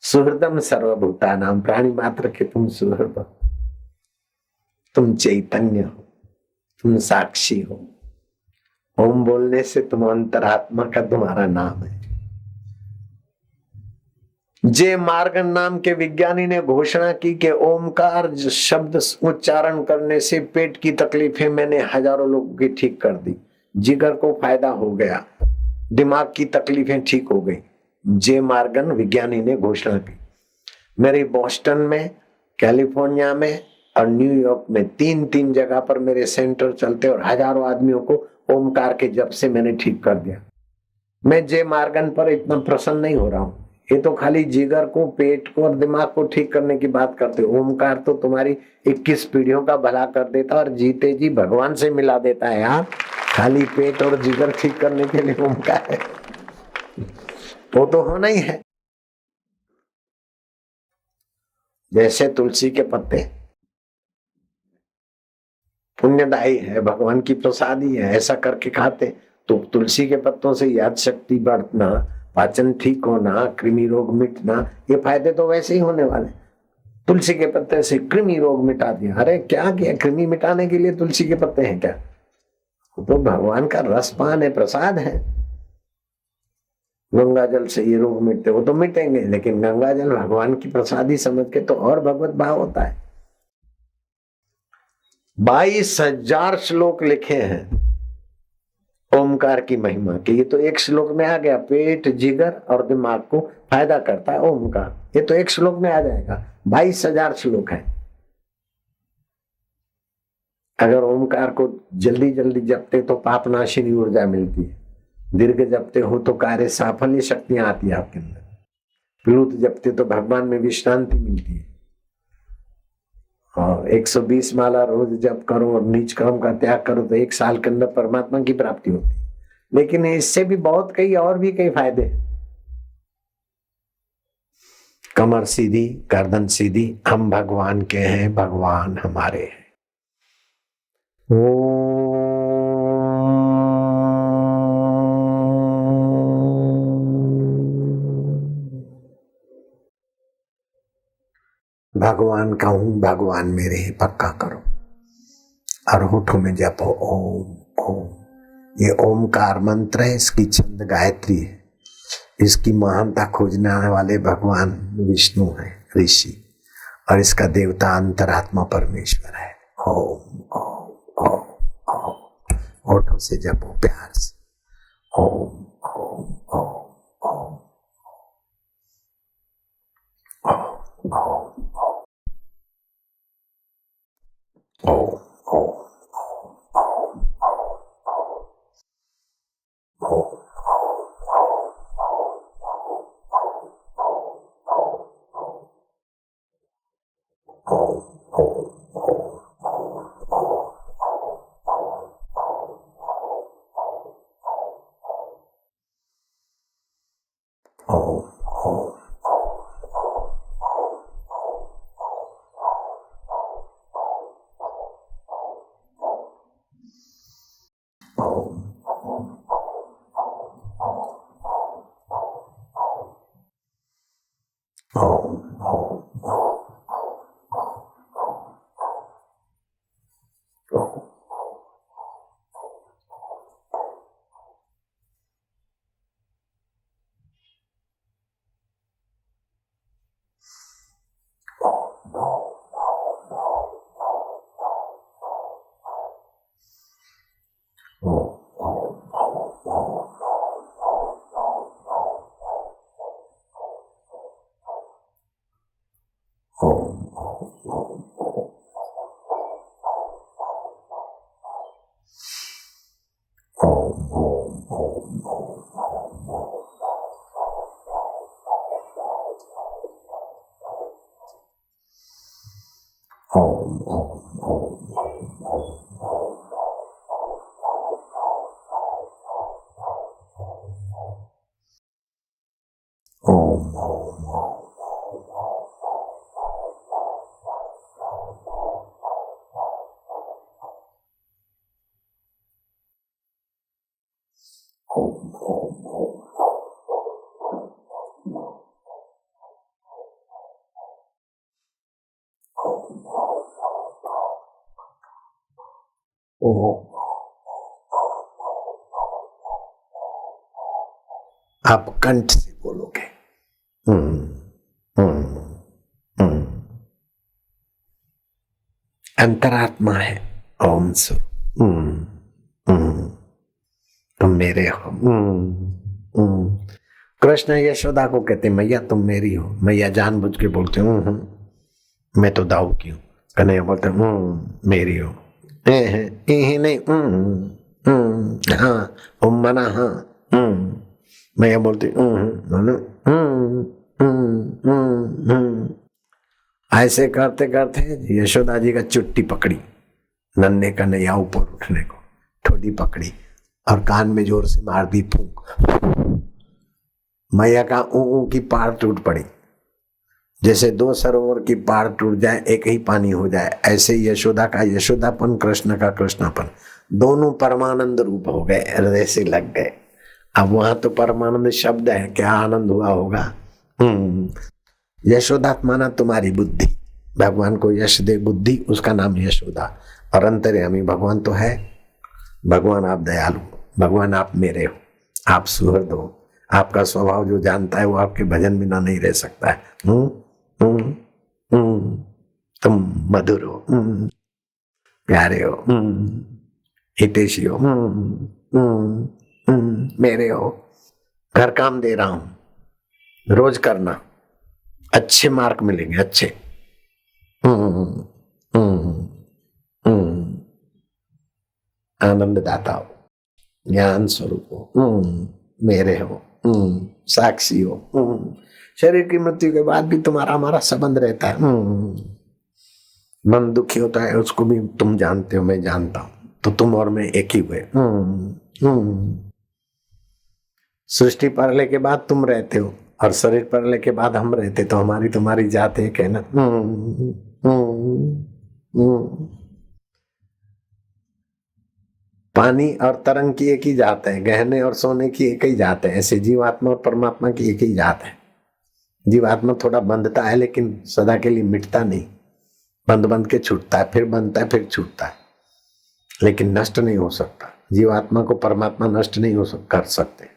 सुहृदम सर्वभूतानाम, प्राणी मात्र के तुम सुहृद हो, तुम चैतन्य हो, तुम साक्षी हो। ओम बोलने से तुम अंतरात्मा का तुम्हारा नाम है। जे मार्गन नाम के विज्ञानी ने घोषणा की कि ओमकार शब्द उच्चारण करने से पेट की तकलीफें मैंने हजारों लोगों की ठीक कर दी, जिगर को फायदा हो गया, दिमाग की तकलीफें ठीक हो गई। जे मार्गन विज्ञानी ने घोषणा की। मेरी बोस्टन में, कैलिफोर्निया में और न्यूयॉर्क में तीन तीन जगह पर मेरे सेंटर चलते और हजारों आदमियों को ओमकार के जप से मैंने ठीक कर दिया। मैं जे मार्गन पर इतना प्रसन्न नहीं हो रहा हूं। ये तो खाली जिगर को, पेट को और दिमाग को ठीक करने की बात करते हो। ओमकार तो तुम्हारी 21 पीढ़ियों का भला कर देता और जीते जी भगवान से मिला देता है यार। खाली पेट और जिगर ठीक करने के लिए ओमकार है, वो तो होना ही है। जैसे तुलसी के पत्ते पुण्यदायी है, भगवान की प्रसादी है, ऐसा करके खाते तो तुलसी के पत्तों से याद शक्ति बढ़ना, पाचन ठीक होना, कृमि रोग मिटना, ये फायदे तो वैसे ही होने वाले। तुलसी के पत्ते से कृमि रोग मिटा दिया, अरे क्या किया? कृमि मिटाने के लिए तुलसी के पत्ते हैं क्या? वो तो भगवान का रसपान है, प्रसाद है। गंगा जल से ये रोग मिटते, वो तो मिटेंगे, लेकिन गंगा जल भगवान की प्रसादी समझ के तो और भगवत भाव होता है। 22,000 श्लोक लिखे हैं ओमकार की महिमा के। ये तो एक श्लोक में आ गया, पेट, जिगर और दिमाग को फायदा करता है ओमकार, ये तो एक श्लोक में आ जाएगा। 22,000 श्लोक है। अगर ओमकार को जल्दी जल्दी जपते तो पापनाशिनी ऊर्जा मिलती है, दीर्घ जपते हो तो कार्य साफल्य शक्तियां आती है आपके अंदर, प्लुत जपते तो भगवान में विश्रांति मिलती है। और 120 माला रोज जप करो और नीच कर्म का त्याग करो तो 1 साल के अंदर परमात्मा की प्राप्ति होती है। लेकिन इससे भी बहुत कई और भी कई फायदे हैं। कमर सीधी, गर्दन सीधी, हम भगवान के हैं, भगवान हमारे हैं। भगवान का हूं, भगवान मेरे हैं, पक्का करो और होठों में जपो ओम ओम। ये ओमकार मंत्र है, इसकी छंद गायत्री है। इसकी महानता खोजने वाले भगवान विष्णु है, ऋषि, और इसका देवता अंतरात्मा परमेश्वर है। ओम ओम ओम ओम। होठों से जपो प्यार से ओम ओम ओम ओम ओम ओम ओम ओ आप कंठ से बोलोगे। अंतरात्मा है ओम स्वरूप। तुम मेरे हो। कृष्ण यशोदा को कहते मैया तुम मेरी हो। मैया जानबूझ के बोलते मैं तो दाऊ की हूँ। कन्हैया बोलते मेरी हो। नहीं हाँ मना हाँ मैया बोलती ऐसे करते करते यशोदा जी का चुट्टी पकड़ी, नन्हे कन्हैया ऊपर उठने को ठोडी पकड़ी और कान में जोर से मार दी फूंक। मैया का ऊ की पार टूट पड़ी। जैसे दो सरोवर की पार टूट जाए एक ही पानी हो जाए, ऐसे यशोदा का यशोदापन कृष्ण का कृष्णापन दोनों परमानंद रूप हो गए, हृदय से लग गए। अब वहां तो परमानंद शब्द है, क्या आनंद हुआ होगा। यशोदात्माना तुम्हारी बुद्धि, भगवान को यश दे बुद्धि, उसका नाम यशोदा। और अंतर्यामी भगवान तो है। भगवान आप दयालु, भगवान आप मेरे हो, आप सुहृद हो। आपका स्वभाव जो जानता है वो आपके भजन बिना नहीं रह सकता है। तुम मधुर हो, प्यारे हो, हितेशी हो, मेरे हो। घर काम दे रहा हूं, रोज करना, अच्छे मार्क मिलेंगे अच्छे। आनंद दाता हो, ज्ञान स्वरूप हो, मेरे हो, साक्षी हो। शरीर की मृत्यु के बाद भी तुम्हारा हमारा संबंध रहता है। मन दुखी होता है उसको भी तुम जानते हो, मैं जानता हूं, तो तुम और मैं एक ही हुए। सृष्टि परले के बाद तुम रहते हो और शरीर परले के बाद हम रहते, तो हमारी तुम्हारी जात एक है ना। पानी और तरंग की एक ही जात है, गहने और सोने की एक ही जात है। ऐसे जीवात्मा और परमात्मा की एक ही जात है। जीवात्मा थोड़ा बंधता है लेकिन सदा के लिए मिटता नहीं, बंध बंध के छूटता है, फिर बनता है, फिर छूटता है, लेकिन नष्ट नहीं हो सकता। जीवात्मा को परमात्मा नष्ट नहीं हो कर सकते,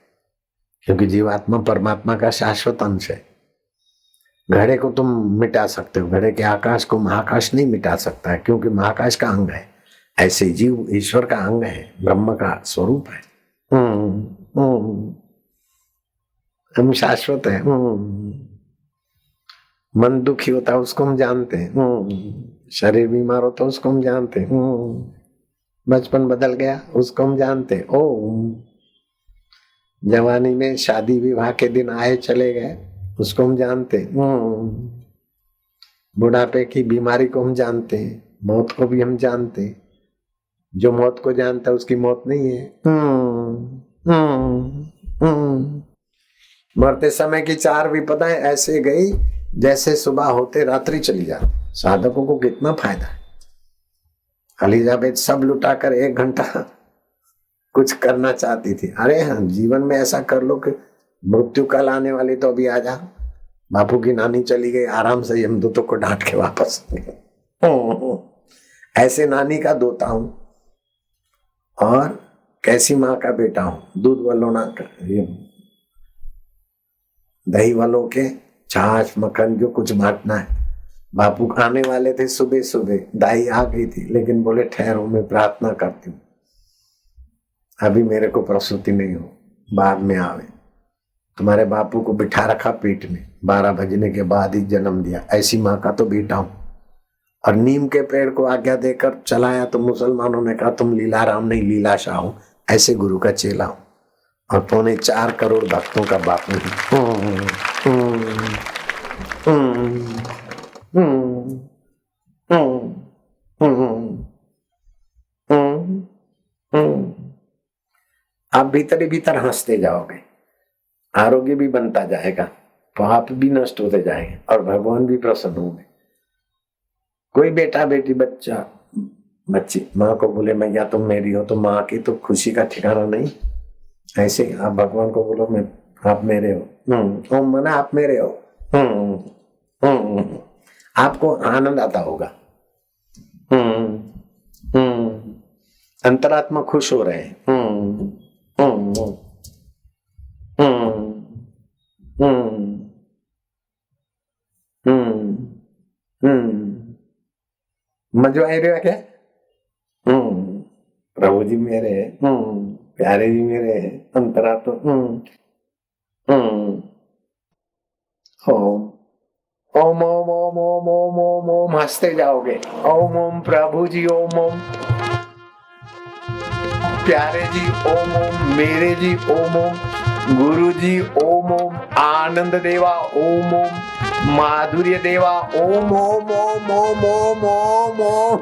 क्योंकि जीवात्मा परमात्मा का शाश्वत अंश है। घड़े को तुम मिटा सकते हो, घड़े के आकाश को महाकाश नहीं मिटा सकता है, क्योंकि महाकाश का अंग है। ऐसे जीव ईश्वर का अंग है, ब्रह्म का स्वरूप है। हम शाश्वत है। मन दुखी होता है उसको हम जानते हैं, शरीर बीमार होता है उसको हम जानते हैं, बचपन बदल गया उसको हम जानते हैं। जवानी में शादी विवाह के दिन आए चले गए उसको हम जानते हैं। बुढ़ापे की बीमारी को हम जानते हैं, मौत को भी हम जानते हैं। जो मौत को जानता है उसकी मौत नहीं है। मरते समय की चार विपदाएं ऐसे गई जैसे सुबह होते रात्रि चली जाती। साधकों को कितना फायदा है। एलिजाबेथ सब लुटाकर 1 घंटा कुछ करना चाहती थी। अरे हाँ, जीवन में ऐसा कर लो कि मृत्यु कल आने वाली, तो अभी आ जा। बापू की नानी चली गई, आराम से यमदूतों को डांट के वापस। ऐसे नानी का दोता हूं और कैसी माँ का बेटा हूं। दूध वलोना दही वालों के छाछ मक्खन जो कुछ बांटना है। बापू आने वाले थे सुबह सुबह, दाई आ गई थी, लेकिन बोले ठहरो मैं प्रार्थना करती हूँ, अभी मेरे को प्रसूति नहीं हो, बाद में आवे। तुम्हारे बापू को बिठा रखा पीठ में, 12 बजने के बाद ही जन्म दिया। ऐसी माँ का तो बेटा हूं। और नीम के पेड़ को आज्ञा देकर चलाया तो मुसलमानों ने कहा तुम लीलाराम नहीं लीलाशाह हो। ऐसे गुरु का चेला हूं और 4.25 करोड़ भक्तों का बापू हूं। आप भीतर ही भीतर हंसते जाओगे, आरोग्य भी बनता जाएगा, पाप भी नष्ट होते जाएंगे और भगवान भी प्रसन्न होंगे। कोई बेटा बेटी बच्चा बच्ची माँ को बोले मैया तुम मेरी हो, तो माँ की तो खुशी का ठिकाना नहीं। ऐसे आप भगवान को बोलो मैं आप मेरे हो, ओम मना आप मेरे हो, आपको आनंद आता होगा। अंतरात्मा खुश हो रहे हैं। मजा आ रहा है क्या? प्रभु जी मेरे हैं, प्यारे जी मेरे हैं, अंतरात्मा ओम ओम ओम ओम ओम ओम ओम ओम हंसते जाओगे। ओम ओम प्रभु जी, ओम ओम प्यारे जी, ओम ओम मेरे जी, ओम ओम गुरु जी, ओम ओम आनंद देवा, ओम ओम माधुर्य देवा, ओम ओम ओम ओम ओम ओम ओम